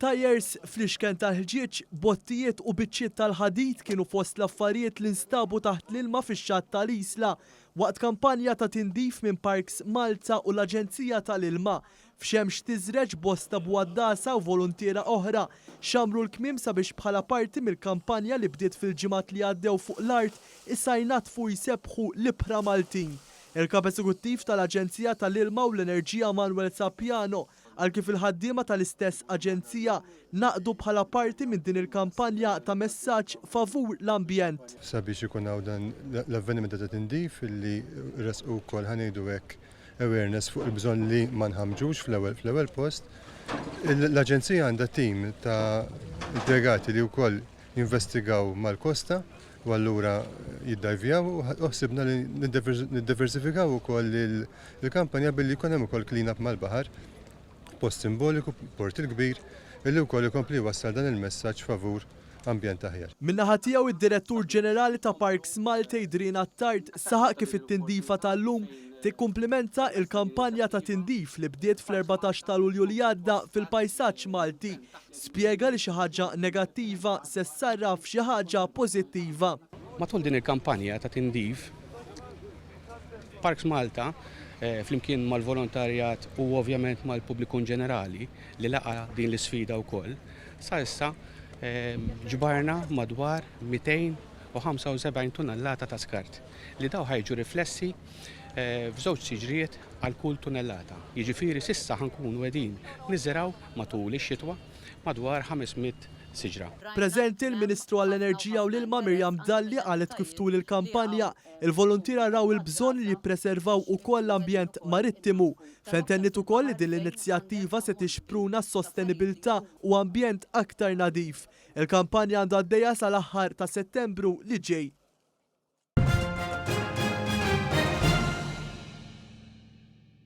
Tajers, FLIEXKEN tal-ħġieġ, bottijiet u biċċiet tal-ħadid kienu fost l-affarijiet li nstabu taħt l-ilma fix-xatt tal-Isla waqt kampanja ta' tindif minn Parks Malta u l-Aġenzija tal-Ilma. F'xemx tiżreġ bosta bwaddasa u volontiera oħra xamru l-kmiem sabiex bħala parti mill-kampanja li bdiet fil-ġimgħat li għaddew fuq l-art issa jnatfu jsebħu l-ibħra Maltin. Il-Kap Eżekuttiv tal-Aġenzija tal-Ilma u l-Enerġija Manuel Sapiano għal kif il-ħaddiema tal-istess Aġenzija naqdu bħala parti minn din il-kampanja ta' messaġġ favur l-ambjent. Sabiex ikun hawn dan l-avveniment ta' tindif illi resqu wkoll ħanejdu hekk awareness fuq il-bżonn li ma nħammġux fl-ewwel post. L-Aġenzija għandha tim ta' impjegati li wkoll jinvestigaw mal-kosta u allura jiddajvjaw u ħsibna li niddiversifikaw ukoll il-kampanja billi jkun hemm ukoll clean up mal-baħar, post simboliku, port il-kbir, illi wkoll ikompli wassal dan il-messaġġ favur ambjent aħjar. Min-naħa tiegħu id-Direttur Ġenerali ta' Parks Malta l-Iskart saħaq kif it-tindifa tal-lum tikkumplimenta il-kampanja ta' tindif li bdiet fl-14 ta' Lulju li għadda fil-pajsaġġ Malti. Spjega li xi ħaġa negattiva se ssarraf f'xi ħaġa pożittiva. Matul din il-kampanja ta' tindif, Parks Malta flimkien mal-volontarjat u ovvjament mal-pubbliku ġenerali li laqa din l-isfida wkoll, sa issa ġbarna madwar 275 tunnellata ta' skart li daw ħajġu riflessi f'żewġ siġrijiet għal kull tunnellata. Jiġifieri s'issa ħankunu qegħdin niżraw matul ix-xitwa madwar 500 siġra. Preżenti l-Ministru għall-Enerġija u l-Ilma Dalli qalet kif tul il-kampanja il-volontira raw il-bżonn li jippreservaw ukoll l-ambjent marittimu. Fentennit ukoll li din l-inizjattiva se tixpruna s-sostenibilità u ambjent aktar nadif. Il-kampanja għandha għaddejja sal-aħħar ta' Settembru li ġej.